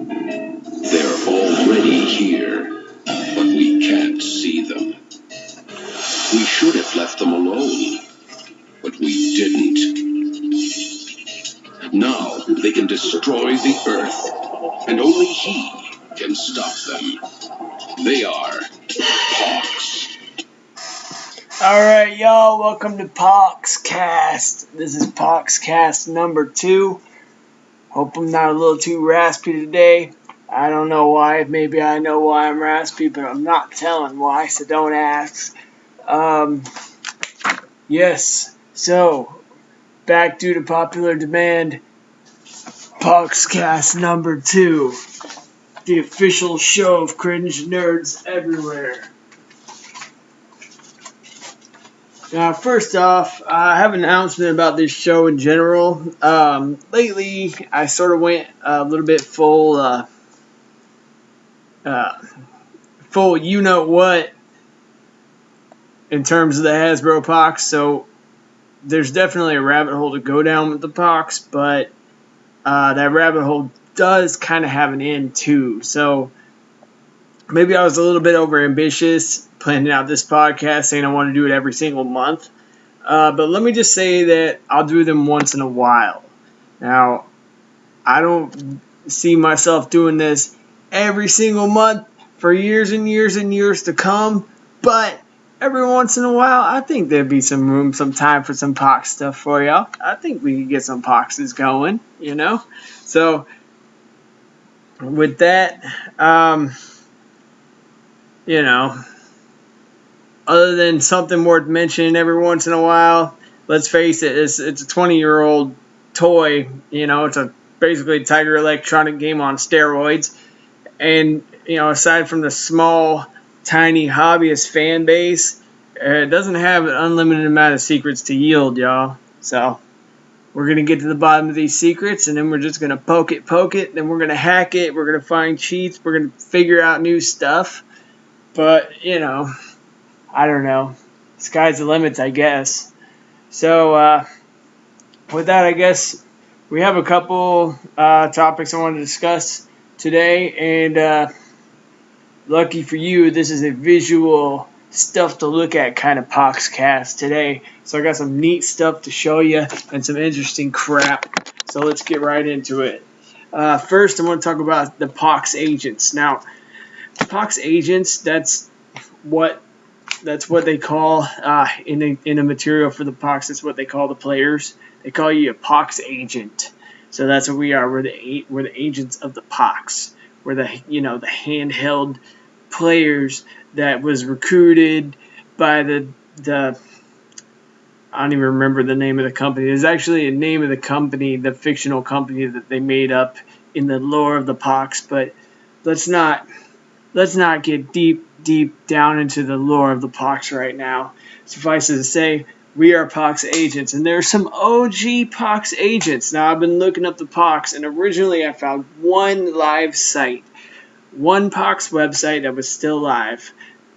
They're already here, but we can't see them. We should have left them alone, but we didn't. Now they can destroy the Earth, and only he can stop them. They are POX. Alright, y'all, welcome to POXCAST. This is POXCAST number 2. Hope I'm not a little too raspy today. I don't know why. Maybe I know why I'm raspy, but I'm not telling why, so don't ask. Yes, so, back due to popular demand, POXCAST number 2. The official show of cringe nerds everywhere. Now, first off, I have an announcement about this show in general. Lately, I sort of went a little bit full you-know-what in terms of the Hasbro POX, so there's definitely a rabbit hole to go down with the POX, but that rabbit hole does kind of have an end, too. So maybe I was a little bit overambitious planning out this podcast, saying I want to do it every single month. But let me just say that I'll do them once in a while. Now, I don't see myself doing this every single month for years and years and years to come. But every once in a while, I think there'd be some room, some time for some POX stuff for y'all. I think we could get some POXes going, you know? So, with that, you know, other than something worth mentioning every once in a while, let's face it, it's a 20-year-old toy. You know, it's basically a Tiger Electronic game on steroids. And, you know, aside from the small, tiny hobbyist fan base, it doesn't have an unlimited amount of secrets to yield, y'all. So, we're going to get to the bottom of these secrets, and then we're just going to poke it, then we're going to hack it, we're going to find cheats, we're going to figure out new stuff. But, you know, I don't know. Sky's the limit, I guess. So, with that, I guess we have a couple topics I want to discuss today. And lucky for you, this is a visual stuff to look at kind of POXcast today. So I got some neat stuff to show you and some interesting crap. So let's get right into it. First, I want to talk about the POX Agents. Now, POX Agents, that's what they call in a material for the POX. That's what they call the players. They call you a POX agent. So that's what we are. We're the agents of the POX. We're the handheld players that was recruited by the I don't even remember the name of the company. There's actually a name of the company, the fictional company that they made up in the lore of the POX. But let's not get deep down into the lore of the POX right now. Suffice it to say, we are POX agents, and there are some OG POX agents. Now, I've been looking up the POX, and originally I found one live site, one POX website that was still live.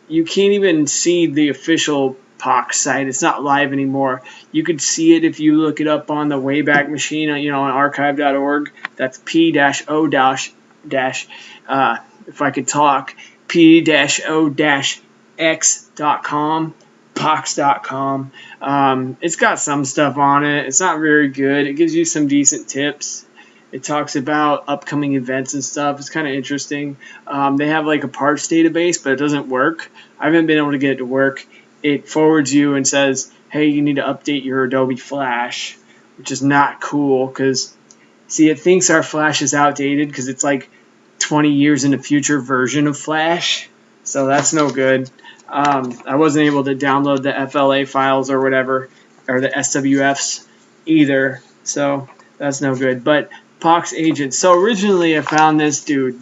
You can't even see the official POX site. It's not live anymore. You could see it if you look it up on the Wayback Machine, on archive.org. That's P-O- if I could talk, P-O-X.com, POX.com. It's got some stuff on it. It's not very good. It gives you some decent tips. It talks about upcoming events and stuff. It's kind of interesting. They have like a parts database, but it doesn't work. I haven't been able to get it to work. It forwards you and says, hey, you need to update your Adobe Flash, which is not cool because, see, it thinks our Flash is outdated because it's like 20 years in the future version of Flash, so that's no good. I wasn't able to download the FLA files or whatever, or the SWFs either, so that's no good. But POX Agents. So originally I found this dude,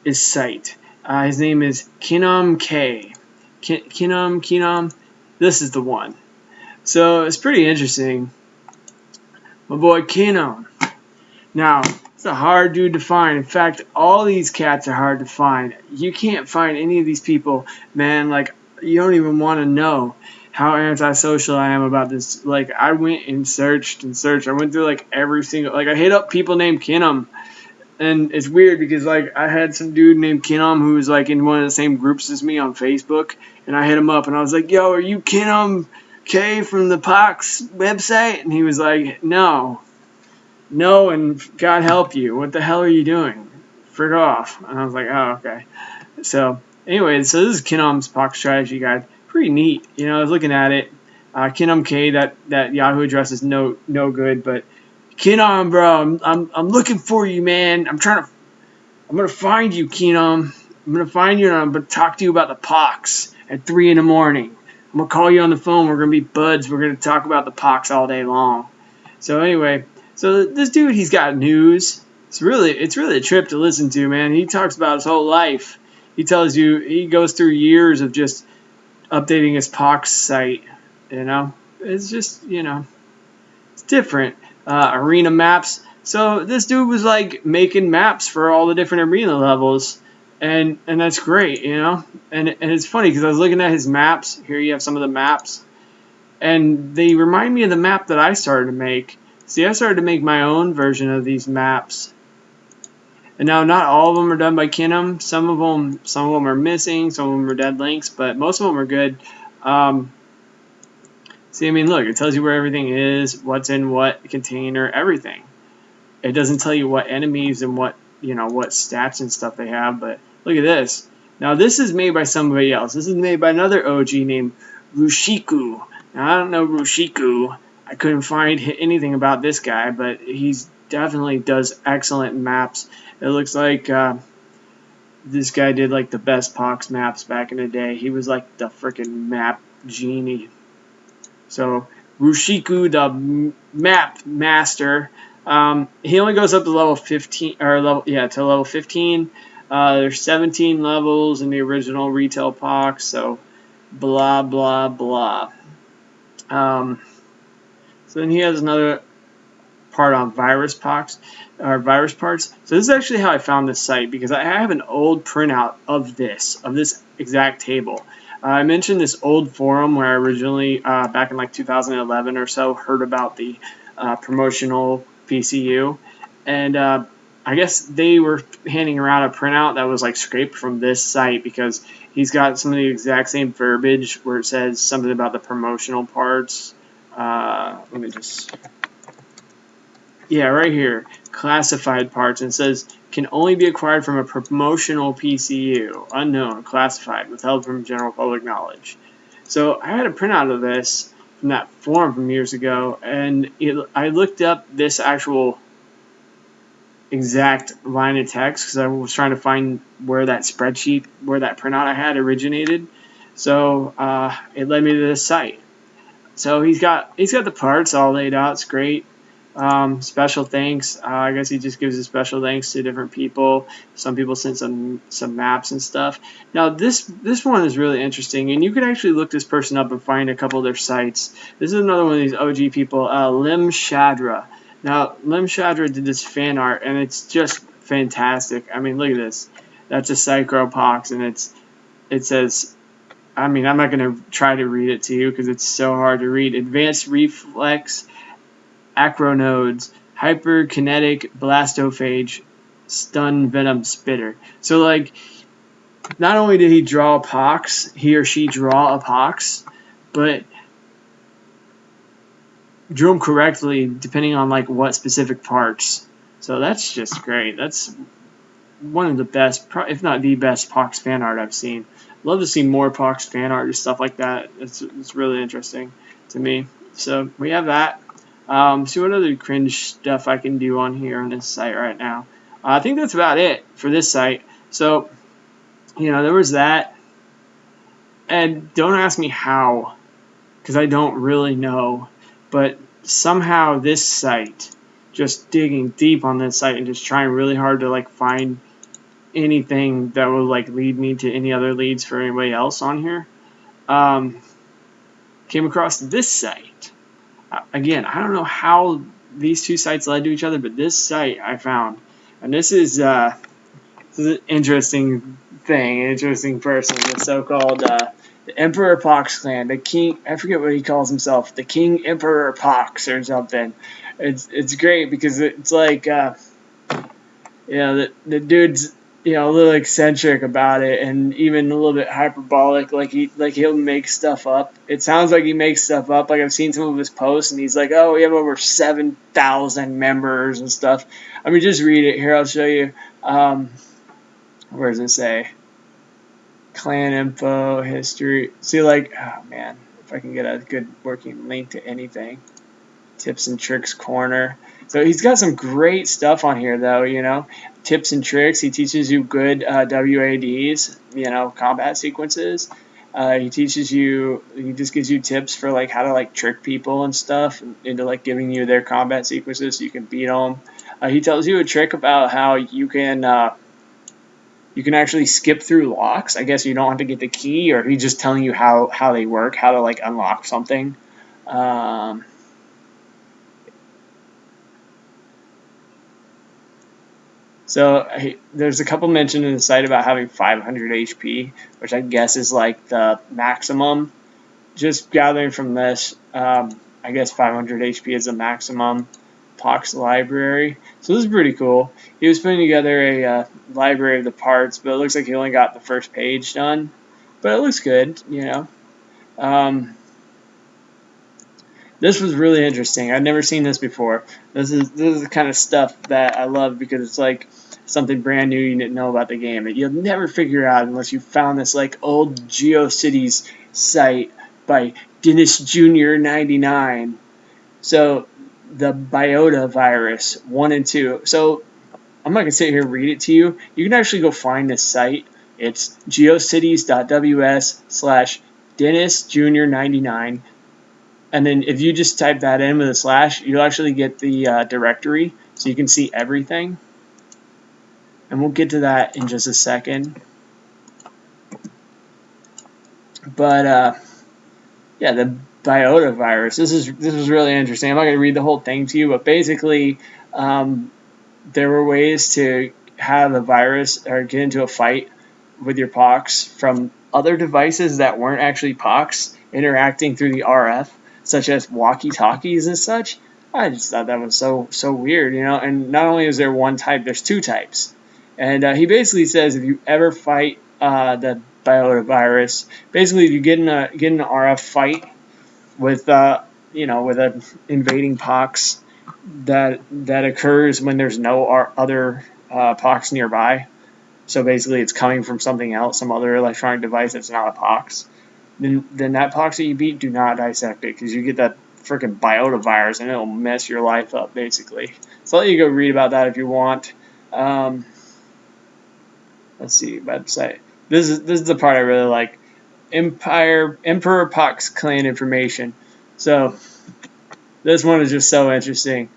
his site. His name is Kinom K. Kinom. This is the one. So it's pretty interesting. My boy Kinom. Now, it's a hard dude to find. In fact, all these cats are hard to find. You can't find any of these people, man. Like, you don't even want to know how antisocial I am about this. Like, I went and searched. I went through, like, every single... Like, I hit up people named Kinom And it's weird because, like, I had some dude named Kinom who was, like, in one of the same groups as me on Facebook, and I hit him up, and I was like, yo, are you Kinom K from the POX website? And he was like, no, and God help you. What the hell are you doing? Frig off. And I was like, oh, okay. So, anyway, so this is Kinom's POX strategy guide. Pretty neat. You know, I was looking at it. Kinom K, that Yahoo address is no good, but Kinom, bro, I'm looking for you, man. I'm gonna find you, Kinom. I'm gonna find you, and I'm gonna talk to you about the POX at 3 in the morning. I'm gonna call you on the phone. We're gonna be buds. We're gonna talk about the POX all day long. So anyway, so this dude, he's got news. It's really a trip to listen to, man. He talks about his whole life. He tells you he goes through years of just updating his POX site. You know, it's just, you know, it's different. Arena maps. So this dude was like making maps for all the different arena levels, and that's great, you know. And it's funny because I was looking at his maps. Here you have some of the maps, and they remind me of the map that I started to make. See, I started to make my own version of these maps, and now not all of them are done by Kinom. Some of them are missing. Some of them are dead links, but most of them are good. See, I mean, look, it tells you where everything is, what's in what container, everything. It doesn't tell you what enemies and what stats and stuff they have, but look at this. Now, this is made by somebody else. This is made by another OG named Rushiku. Now, I don't know Rushiku. I couldn't find anything about this guy, but he's definitely does excellent maps. It looks like this guy did like the best POX maps back in the day. He was like the freaking map genie. So Rushiku, the map master, he only goes up to level 15 to level 15. There's 17 levels in the original retail POX, so blah blah blah. So then he has another part on virus parts. So this is actually how I found this site, because I have an old printout of this exact table. I mentioned this old forum where I originally, back in like 2011 or so, heard about the Promotional PCU, and I guess they were handing around a printout that was like scraped from this site, because he's got some of the exact same verbiage where it says something about the promotional parts. Let me just... Yeah, right here, classified parts, and it says can only be acquired from a promotional PCU, unknown, classified, withheld from general public knowledge. So I had a printout of this from that forum from years ago, and I looked up this actual exact line of text because I was trying to find where that printout I had originated. So it led me to this site. So he's got the parts all laid out. It's great. Special thanks. I guess he just gives a special thanks to different people. Some people sent some maps and stuff. Now this one is really interesting, and you can actually look this person up and find a couple of their sites. This is another one of these OG people, Lim Shadra. Now Lim Shadra did this fan art, and it's just fantastic. I mean, look at this. That's a Cycro POX, and it says, I mean, I'm not going to try to read it to you because it's so hard to read. Advanced reflex acronodes, hyperkinetic blastophage, stun venom spitter. So, like, not only did he draw a POX, he or she draw a POX, but drew them correctly depending on like what specific parts. So that's just great. That's one of the best, if not the best, POX fan art I've seen. Love to see more POX fan art and stuff like that. It's really interesting to me. So we have that. See what other cringe stuff I can do on here on this site right now. I think that's about it for this site. So, there was that. And don't ask me how, because I don't really know. But somehow this site, just digging deep on this site and just trying really hard to like find anything that will like lead me to any other leads for anybody else on here, came across this site. Again, I don't know how these two sites led to each other, but this site I found, and this is an interesting thing, an interesting person, the so-called the Emperor POX clan, the King. I forget what he calls himself, the King Emperor POX or something. It's great because it's like you know, the dude's, you know, a little eccentric about it, and even a little bit hyperbolic. Like he'll make stuff up. It sounds like he makes stuff up. Like I've seen some of his posts, and he's like, "Oh, we have over 7,000 members and stuff." I mean, just read it here. I'll show you. Where does it say? Clan info, history. See, like, oh man, if I can get a good working link to anything. Tips and tricks corner. So he's got some great stuff on here, though, you know. Tips and tricks. He teaches you good WADs, you know, combat sequences. He teaches you, he just gives you tips for, like, how to, like, trick people and stuff into, like, giving you their combat sequences so you can beat them. He tells you a trick about how you can actually skip through locks. I guess you don't have to get the key, or he's just telling you how they work, how to, like, unlock something. So there's a couple mentioned in the site about having 500 HP, which I guess is like the maximum. Just gathering from this, I guess 500 HP is the maximum POX library. So this is pretty cool. He was putting together a library of the parts, but it looks like he only got the first page done. But it looks good, you know. This was really interesting. I'd never seen this before. This is the kind of stuff that I love because it's like something brand new you didn't know about the game. You'll never figure out unless you found this like old GeoCities site by Dennis Jr. 99. So the biota virus 1 and 2. So I'm not gonna sit here and read it to you. You can actually go find this site. It's geocities.ws/Dennis Jr. 99. And then if you just type that in with a slash, you'll actually get the directory, so you can see everything. And we'll get to that in just a second. But yeah, the biota virus. This is really interesting. I'm not going to read the whole thing to you, but basically, there were ways to have a virus or get into a fight with your POX from other devices that weren't actually POX interacting through the RF, such as walkie-talkies and such. I just thought that was so weird, you know. And not only is there one type, there's two types. And he basically says if you ever fight the biota virus, basically if you get in an RF fight with with an invading POX that occurs when there's no other POX nearby. So basically, it's coming from something else, some other electronic device that's not a POX. Then that POX that you beat, do not dissect it because you get that freaking biota virus and it'll mess your life up basically. So I'll let you go read about that if you want. Let's see, website. This is the part I really like. Emperor POX clan information. So this one is just so interesting.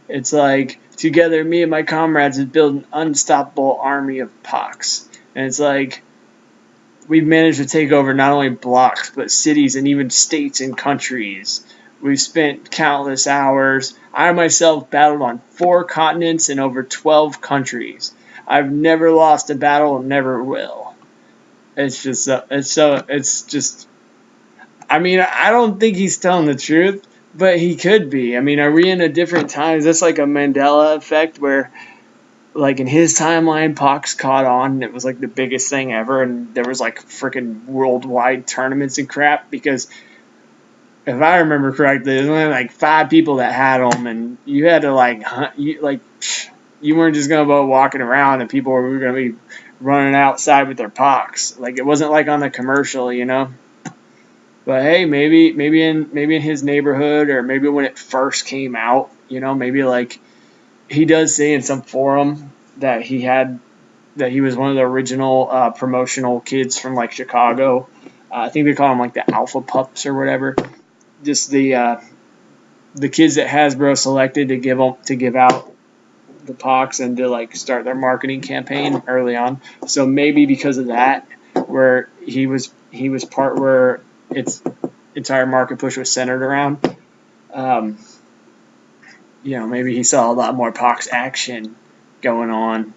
It's like, together, me and my comrades have built an unstoppable army of POX. And it's like, we've managed to take over not only blocks, but cities and even states and countries. We've spent countless hours. I myself battled on 4 continents and over 12 countries. I've never lost a battle and never will. It's just, I mean, I don't think he's telling the truth, but he could be. I mean, are we in a different time? Is this like a Mandela effect where, like, in his timeline, POX caught on and it was like the biggest thing ever, and there was like freaking worldwide tournaments and crap? Because if I remember correctly, there's only like 5 people that had them, and you had to like hunt. You weren't just gonna go walking around and people were gonna be running outside with their POX. Like, it wasn't like on the commercial, you know. But hey, maybe in his neighborhood, or maybe when it first came out, you know, maybe like he does say in some forum that he was one of the original promotional kids from like Chicago. I think they call him like the Alpha Pups or whatever. Just the kids that Hasbro selected to give out the POX and to like start their marketing campaign early on. So maybe because of that, where he was part where its entire market push was centered around. Maybe he saw a lot more POX action going on.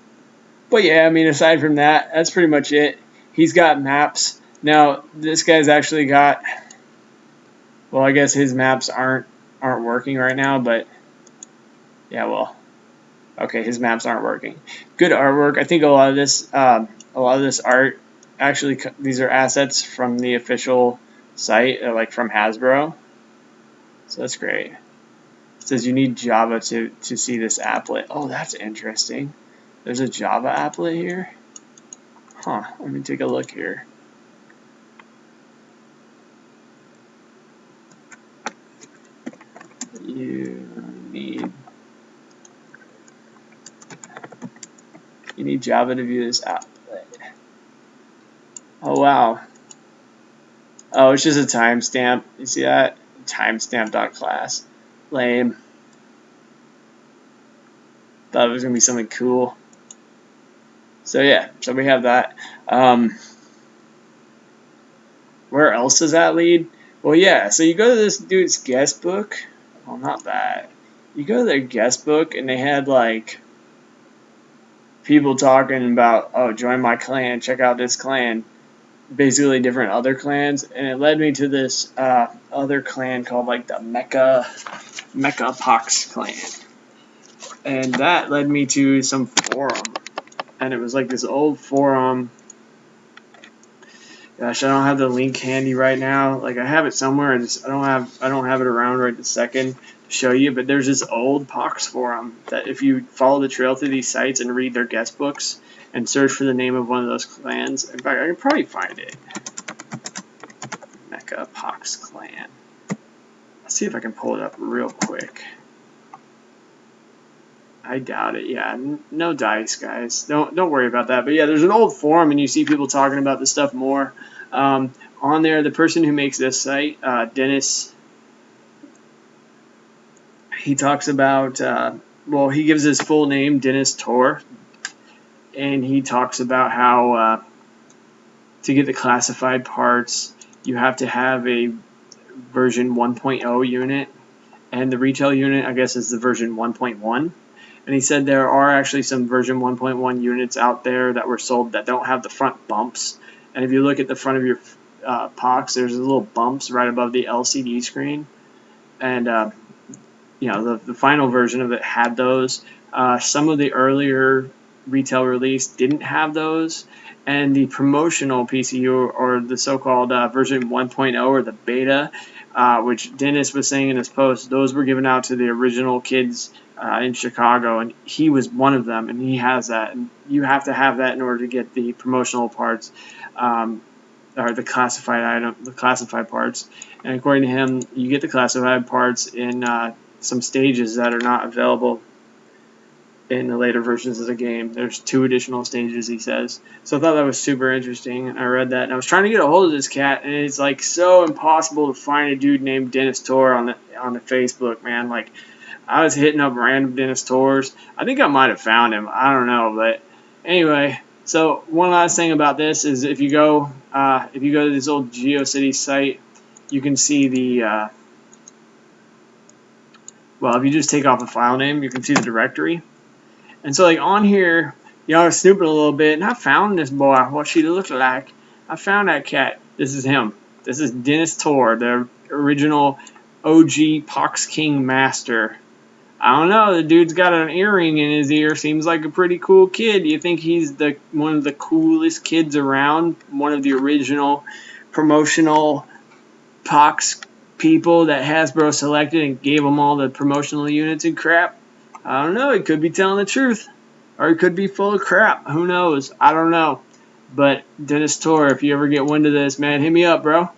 But yeah, I mean, aside from that, that's pretty much it. He's got maps. Now, this guy's actually got, well, I guess his maps aren't working right now, but yeah, well, Okay, his maps aren't working. Good artwork. I think a lot of this art, actually, these are assets from the official site, like from Hasbro. So that's great. It says you need Java to see this applet. Oh, that's interesting. There's a Java applet here. Huh. Let me take a look here. You need Java to view this applet. Oh wow. Oh, it's just a timestamp. You see that? Timestamp.class. Lame. Thought it was gonna be something cool. So yeah, so we have that. Where else does that lead? Well, yeah. So you go to this dude's guest book. Well, not that. You go to their guest book, and they had like people talking about, oh, join my clan, check out this clan. Basically different other clans, and it led me to this other clan called like the Mecha POX clan, and that led me to some forum, and it was like this old forum. Gosh, I don't have the link handy right now. Like I have it somewhere, and I don't have it around right this second to show you. But there's this old POX forum that if you follow the trail through these sites and read their guest books and search for the name of one of those clans, in fact, I can probably find it. Mecha POX clan. Let's see if I can pull it up real quick. I doubt it. Yeah, no dice, guys. Don't worry about that. But yeah, there's an old forum, and you see people talking about this stuff more. On there, the person who makes this site, Dennis, he talks about. Well, he gives his full name, Dennis Tor, and he talks about how to get the classified parts, you have to have a version 1.0 unit, and the retail unit, I guess, is the version 1.1. And he said there are actually some version 1.1 units out there that were sold that don't have the front bumps. And if you look at the front of your POX, there's little bumps right above the LCD screen. And, you know, the final version of it had those. Some of the earlier retail release didn't have those. And the promotional PCU, or the so-called version 1.0, or the beta, which Dennis was saying in his post, those were given out to the original kids in Chicago, and he was one of them, and he has that. And you have to have that in order to get the promotional parts, or the classified parts. And according to him, you get the classified parts in some stages that are not available in the later versions of the game. There's 2 additional stages, he says. So I thought that was super interesting. I read that, and I was trying to get a hold of this cat, and it's like so impossible to find a dude named Dennis Tor on the Facebook, man. Like, I was hitting up random Dennis Tors. I think I might have found him. I don't know, but anyway. So one last thing about this is if you go to this old GeoCities site, you can see the well, if you just take off the file name, you can see the directory. And so like on here, y'all are snooping a little bit, and I found this boy. What she looked like. I found that cat. This is him. This is Dennis Tor, the original OG POX King Master. I don't know. The dude's got an earring in his ear. Seems like a pretty cool kid. You think he's one of the coolest kids around? One of the original promotional POX people that Hasbro selected and gave them all the promotional units and crap? I don't know. He could be telling the truth. Or he could be full of crap. Who knows? I don't know. But Dennis Tor, if you ever get wind of this, man, hit me up, bro.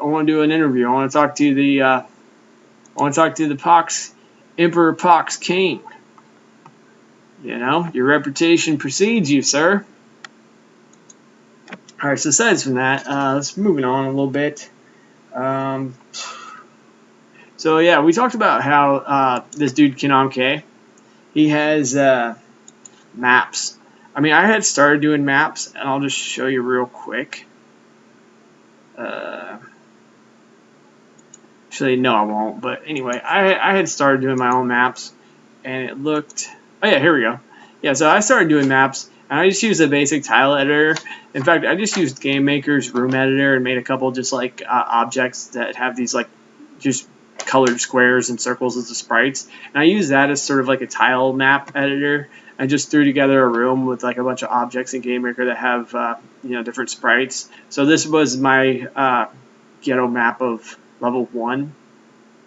I want to do an interview. I want to talk to the POX Emperor POX King. You know, your reputation precedes you, sir. All right, so aside from that, let's moving on a little bit. So yeah, we talked about how this dude Kinamke, he has maps. I mean, I had started doing maps, and I'll just show you real quick. Actually, no, I won't. But anyway, I had started doing my own maps, and it looked... Oh, yeah, here we go. Yeah, so I started doing maps, and I just used a basic tile editor. In fact, I just used Game Maker's room editor and made a couple just, like, objects that have these, like, just colored squares and circles as the sprites, and I use that as sort of like a tile map editor. I just threw together a room with like a bunch of objects in GameMaker that have different sprites. So this was my ghetto map of level 1,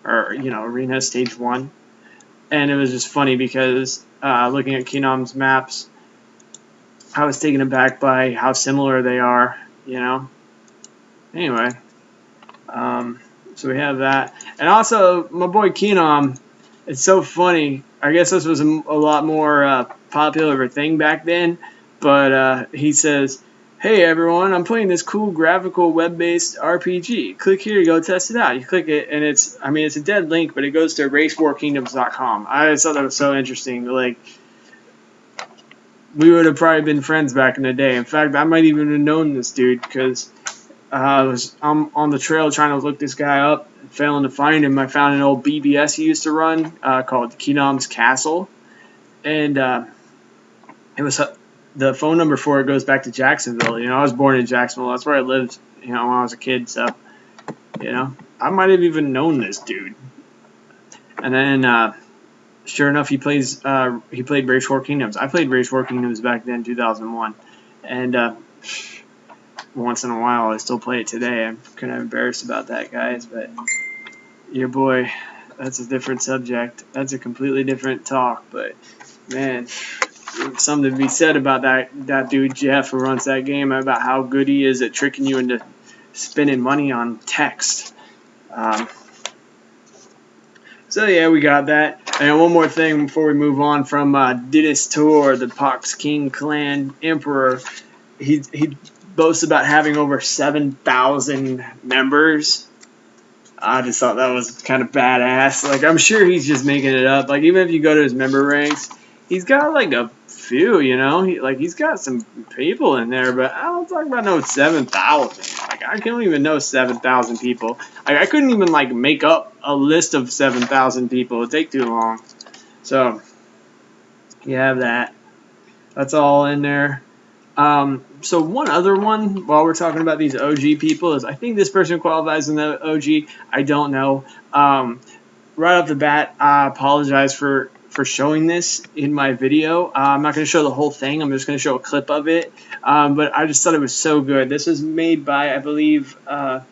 or arena stage 1, and it was just funny because looking at Keenom's maps, I was taken aback by how similar they are. Anyway, so we have that, and also my boy Keenom. It's so funny. I guess this was a lot more popular of a thing back then, but he says, "Hey everyone, I'm playing this cool graphical web-based RPG. Click here to go test it out." You click it, and it's a dead link, but it goes to racewarkingdoms.com. I just thought that was so interesting. Like, we would have probably been friends back in the day. In fact, I might even have known this dude because I'm on the trail trying to look this guy up, failing to find him. I found an old BBS he used to run called Keenom's Castle, and it was the phone number for it goes back to Jacksonville. I was born in Jacksonville. That's where I lived, when I was a kid. So, I might have even known this dude. And then, sure enough, he played Race War Kingdoms. I played Race War Kingdoms back then, 2001, and once in a while I still play it today. I'm kind of embarrassed about that, guys, but your boy, that's a different subject. That's a completely different talk, but man, something to be said about that dude Jeff who runs that game, about how good he is at tricking you into spending money on text. So yeah, we got that. And one more thing before we move on from Didis Tour, the Pox King Clan Emperor. He boasts about having over 7,000 members. I just thought that was kind of badass. Like, I'm sure he's just making it up. Like, even if you go to his member ranks, he's got like a few, he's got some people in there, but I don't talk about no 7,000. Like, I can't even know 7,000 people. Like, I couldn't even like make up a list of 7,000 people. It'd take too long. So you have that. That's all in there. So one other one, while we're talking about these OG people, is I think this person qualifies in the OG. I don't know. Right off the bat, I apologize for showing this in my video. I'm not going to show the whole thing. I'm just going to show a clip of it. But I just thought it was so good. This was made by, I believe, a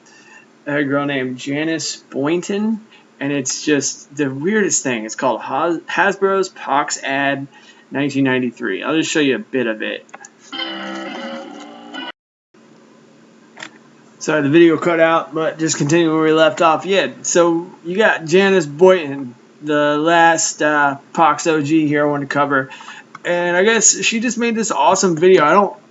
girl named Janice Boynton, and it's just the weirdest thing. It's called Hasbro's POX Ad 1993. I'll just show you a bit of it. Sorry, the video cut out, but just continue where we left off. Yeah, so you got Janice Boynton, the last POX OG here I want to cover, and I guess she just made this awesome video.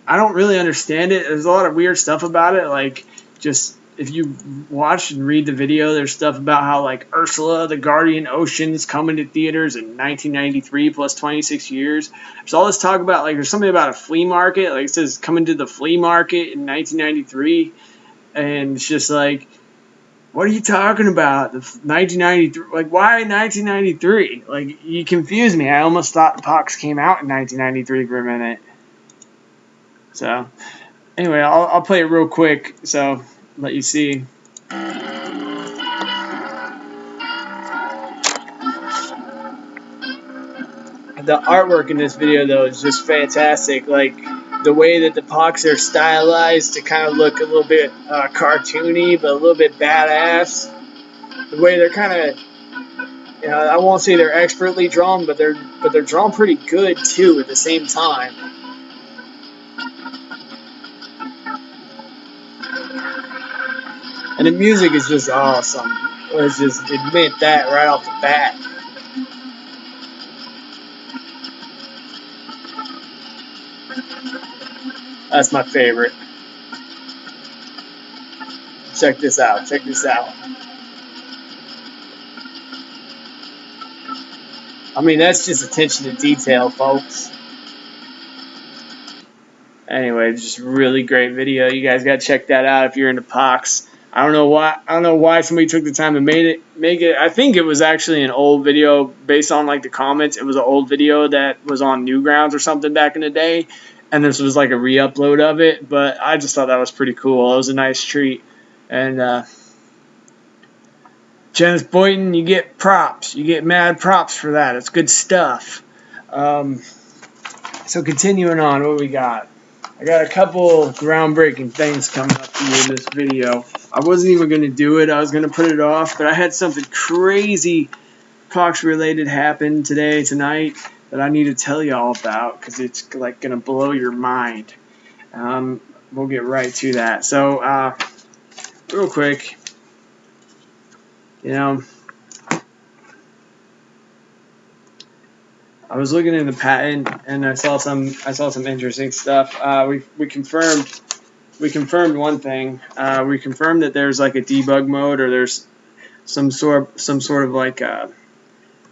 I don't really understand it. There's a lot of weird stuff about it. Like, just if you watch and read the video, there's stuff about how like Ursula, the Guardian Ocean, is coming to theaters in 1993 plus 26 years. There's all this talk about like there's something about a flea market. Like, it says coming to the flea market in 1993. And it's just like, what are you talking about? The 1993, like, why 1993? Like, you confused me. I almost thought POX came out in 1993 for a minute. So, anyway, I'll play it real quick, so let you see. The artwork in this video, though, is just fantastic. Like, the way that the POX are stylized to kind of look a little bit cartoony, but a little bit badass. The way they're kind of, I won't say they're expertly drawn, but they're drawn pretty good too at the same time. And the music is just awesome. Let's just admit that right off the bat. That's my favorite. Check this out. Check this out. I mean, that's just attention to detail, folks. Anyway, just really great video. You guys got to check that out if you're into POX. I don't know why somebody took the time to make it. I think it was actually an old video based on like the comments. It was an old video that was on Newgrounds or something back in the day. And this was like a re-upload of it, but I just thought that was pretty cool. It was a nice treat. And Janice Boyton, you get props. You get mad props for that. It's good stuff. So continuing on, what we got? I got a couple groundbreaking things coming up for you in this video. I wasn't even going to do it. I was going to put it off, but I had something crazy POX related happen tonight, that I need to tell y'all about because it's like going to blow your mind. We'll get right to that. So, real quick, I was looking in the patent and I saw some interesting stuff. We confirmed one thing. We confirmed that there's like a debug mode, or there's some sort of like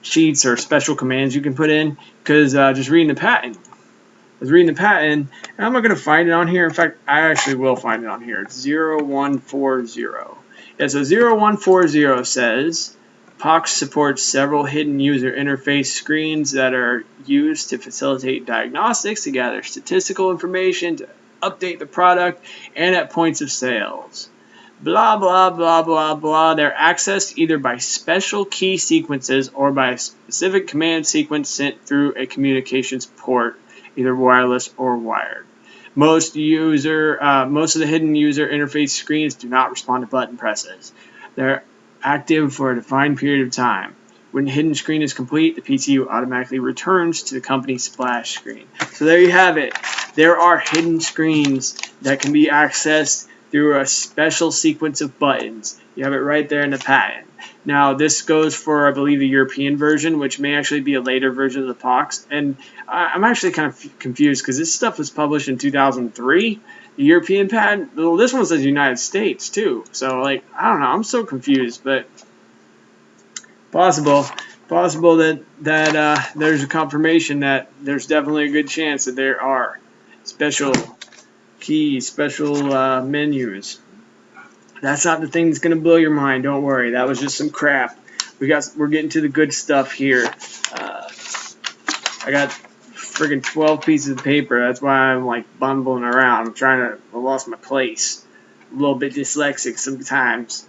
sheets or special commands you can put in, because just reading the patent. I was reading the patent, and I'm not going to find it on here. In fact, I actually will find it on here. It's 0140. Yeah, so 0140 says, POX supports several hidden user interface screens that are used to facilitate diagnostics, to gather statistical information, to update the product, and at points of sales. Blah, blah, blah, blah, blah. They're accessed either by special key sequences or by a specific command sequence sent through a communications port, either wireless or wired. Most of the hidden user interface screens do not respond to button presses. They're active for a defined period of time. When the hidden screen is complete, the PCU automatically returns to the company's splash screen. So there you have it. There are hidden screens that can be accessed through a special sequence of buttons. You have it right there in the patent. Now, this goes for, I believe, the European version, which may actually be a later version of the POX. And I'm actually kind of confused because this stuff was published in 2003. The European patent, well, this one says United States too. So, like, I don't know. I'm so confused, but possible that there's a confirmation that there's definitely a good chance that there are special keys, special menus. That's not the thing that's going to blow your mind. Don't worry. That was just some crap. We're getting to the good stuff here. I got friggin' 12 pieces of paper. That's why I'm like bumbling around. I lost my place. A little bit dyslexic sometimes.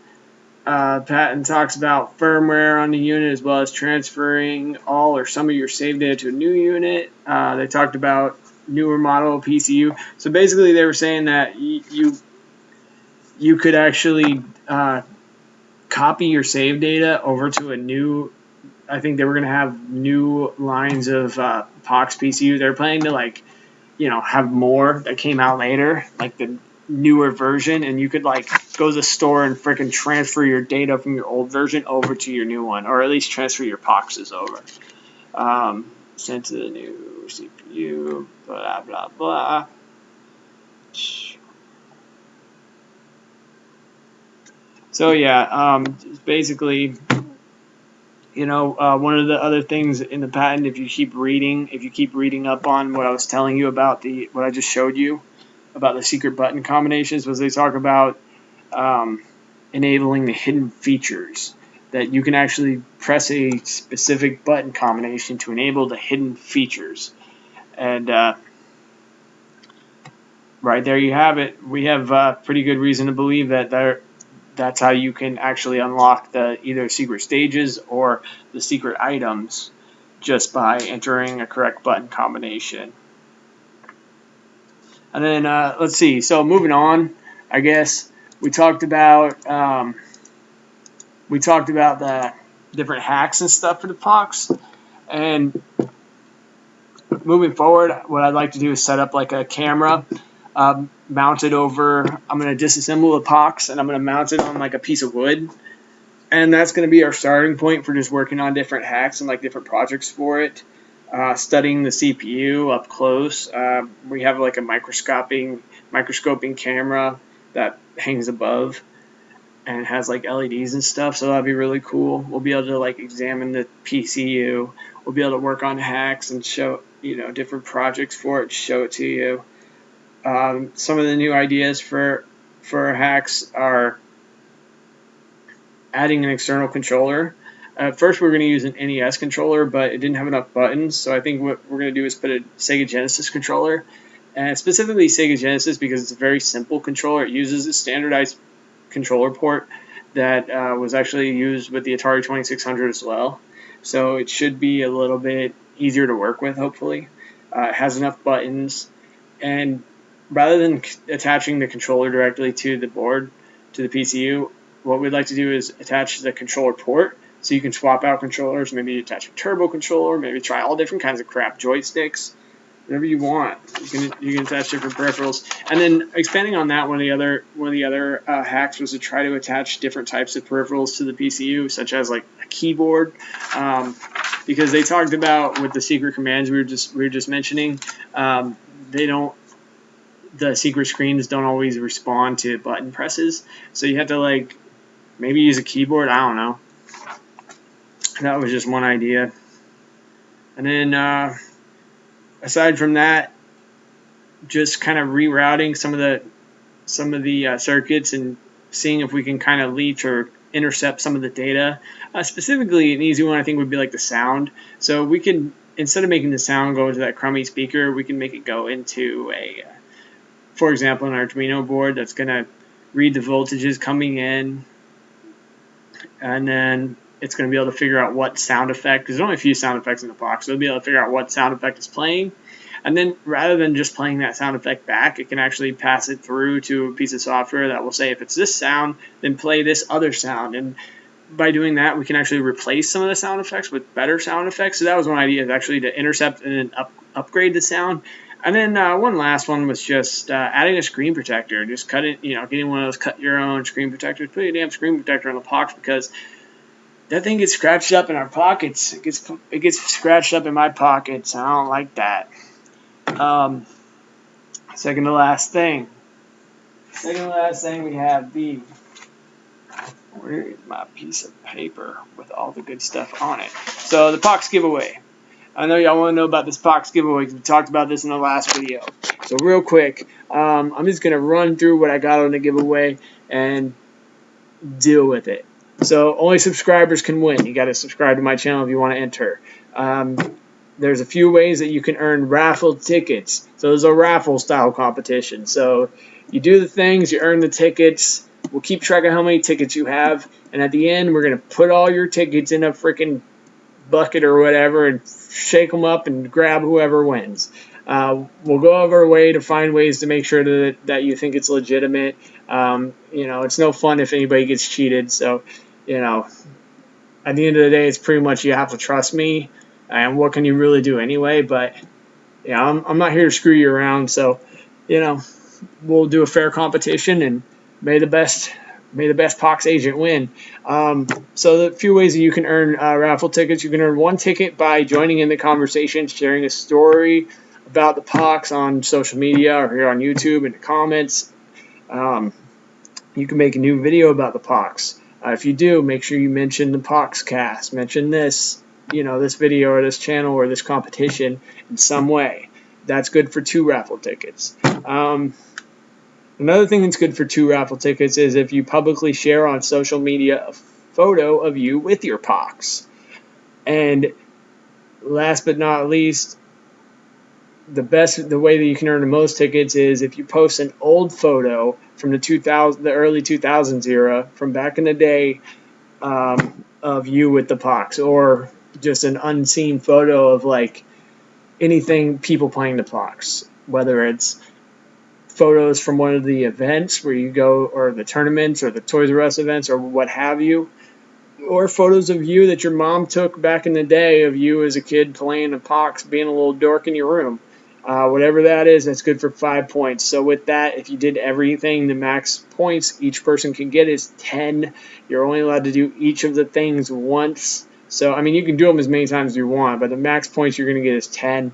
Patent talks about firmware on the unit, as well as transferring all or some of your save data to a new unit. They talked about newer model PCU. So basically they were saying that you could actually copy your save data over to a new, I think they were going to have new lines of POX PCU. They're planning to have more that came out later, like the newer version, and you could like go to the store and freaking transfer your data from your old version over to your new one, or at least transfer your POXs over. Sent to the new CPU, blah, blah, blah. So yeah, basically, one of the other things in the patent, if you keep reading up on what I was telling you about, what I just showed you about the secret button combinations, was they talk about enabling the hidden features, that you can actually press a specific button combination to enable the hidden features. And right there you have it. We have pretty good reason to believe that that's how you can actually unlock the either secret stages or the secret items, just by entering a correct button combination. And then let's see. So moving on, I guess we talked about the different hacks and stuff for the POX. And moving forward, what I'd like to do is set up like a camera mounted over. I'm going to disassemble the POX and I'm going to mount it on like a piece of wood. And that's going to be our starting point for just working on different hacks and like different projects for it. Studying the CPU up close. We have like a microscoping camera that hangs above and has like LEDs and stuff, so that'd be really cool. We'll be able to like examine the PCU. We'll be able to work on hacks and show different projects for it, show it to you. Some of the new ideas for hacks are adding an external controller. At first we were going to use an NES controller, but it didn't have enough buttons, so I think what we're going to do is put a Sega Genesis controller, and specifically Sega Genesis because it's a very simple controller. It uses a standardized controller port that was actually used with the Atari 2600 as well. So it should be a little bit easier to work with, hopefully. It has enough buttons, and rather than attaching the controller directly to the board, to the PCU, what we'd like to do is attach the controller port, so you can swap out controllers, maybe attach a turbo controller, maybe try all different kinds of crap joysticks, whatever you want. You can attach different peripherals, and then expanding on that, one of the other hacks was to try to attach different types of peripherals to the PCU, such as like a keyboard, because they talked about with the secret commands we were just mentioning, the secret screens don't always respond to button presses, so you have to like maybe use a keyboard. I don't know. That was just one idea, and then. Aside from that, just kind of rerouting some of the circuits and seeing if we can kind of leech or intercept some of the data. Specifically, an easy one I think would be like the sound. So we can, instead of making the sound go into that crummy speaker, we can make it go into for example, an Arduino board that's going to read the voltages coming in, and then it's going to be able to figure out what sound effect, because there's only a few sound effects in the box, so it'll be able to figure out what sound effect is playing. And then rather than just playing that sound effect back, it can actually pass it through to a piece of software that will say, if it's this sound, then play this other sound. And by doing that, we can actually replace some of the sound effects with better sound effects. So that was one idea, is actually to intercept and then upgrade the sound. And then one last one was just adding a screen protector. Just getting one of those cut your own screen protectors. Put a damn screen protector on the POX, because that thing gets scratched up in our pockets. It gets scratched up in my pockets, and I don't like that. Second to last thing we have where is my piece of paper with all the good stuff on it? So the POX giveaway. I know y'all want to know about this POX giveaway, because we talked about this in the last video. So real quick, I'm just going to run through what I got on the giveaway and deal with it. So only subscribers can win. You got to subscribe to my channel if you want to enter. There's a few ways that you can earn raffle tickets. So there's a raffle style competition. So you do the things, you earn the tickets. We'll keep track of how many tickets you have, and at the end we're going to put all your tickets in a freaking bucket or whatever and shake them up and grab whoever wins. We'll go over a way to find ways to make sure that you think it's legitimate. It's no fun if anybody gets cheated. So, at the end of the day, it's pretty much you have to trust me. And what can you really do anyway? But I'm not here to screw you around. So, we'll do a fair competition, and may the best POX agent win. So the few ways that you can earn raffle tickets: you can earn one ticket by joining in the conversation, sharing a story about the POX on social media or here on YouTube in the comments. You can make a new video about the POX. If you do, make sure you mention the POXCAST. Mention this, this video or this channel or this competition in some way. That's good for 2 raffle tickets. Another thing that's good for 2 raffle tickets is if you publicly share on social media a photo of you with your POX. And last but not least, the way that you can earn the most tickets is if you post an old photo from the early 2000s era, from back in the day, of you with the POX, or just an unseen photo of like anything people playing the POX, whether it's photos from one of the events where you go, or the tournaments, or the Toys R Us events, or what have you, or photos of you that your mom took back in the day of you as a kid playing the POX, being a little dork in your room. Whatever that is, that's good for 5 points. So with that, if you did everything, the max points each person can get is 10. You're only allowed to do each of the things once. So, you can do them as many times as you want, but the max points you're going to get is 10.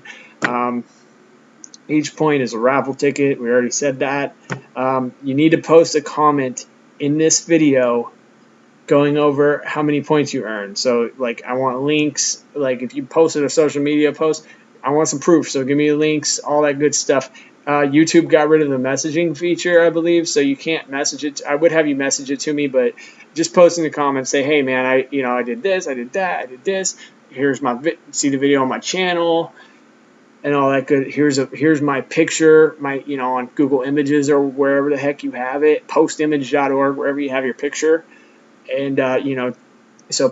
Each point is a raffle ticket. We already said that. You need to post a comment in this video going over how many points you earn. So, I want links. If you posted a social media post, I want some proof. So give me links, all that good stuff. YouTube got rid of the messaging feature, I believe, so you can't message it. I would have you message it to me, but just post in the comments, say, hey man, I did this, I did that, I did this. Here's see the video on my channel. And all that good. Here's my picture, on Google Images or wherever the heck you have it, postimage.org, wherever you have your picture. And so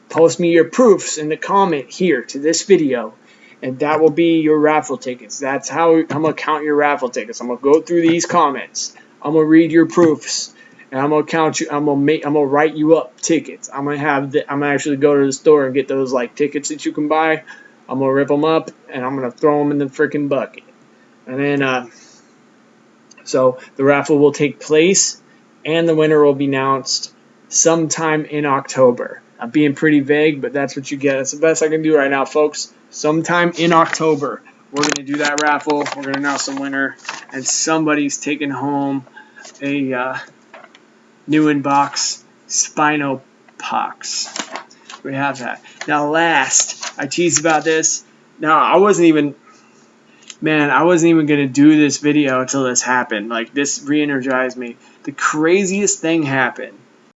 post me your proofs in the comment here to this video, and that will be your raffle tickets. That's how I'm gonna count your raffle tickets. I'm gonna go through these comments. I'm gonna read your proofs, and I'm gonna count you. I'm gonna write you up tickets. I'm gonna actually go to the store and get those like tickets that you can buy. I'm gonna rip them up and I'm gonna throw them in the freaking bucket. And then so the raffle will take place, and the winner will be announced sometime in October. I'm being pretty vague, but that's what you get. That's the best I can do right now, folks. Sometime in October, we're going to do that raffle. We're going to announce the winner, and somebody's taking home a new in-box Spino POX. We have that. Now, last, I teased about this. Now, I wasn't even going to do this video until this happened. Like, this re-energized me. The craziest thing happened.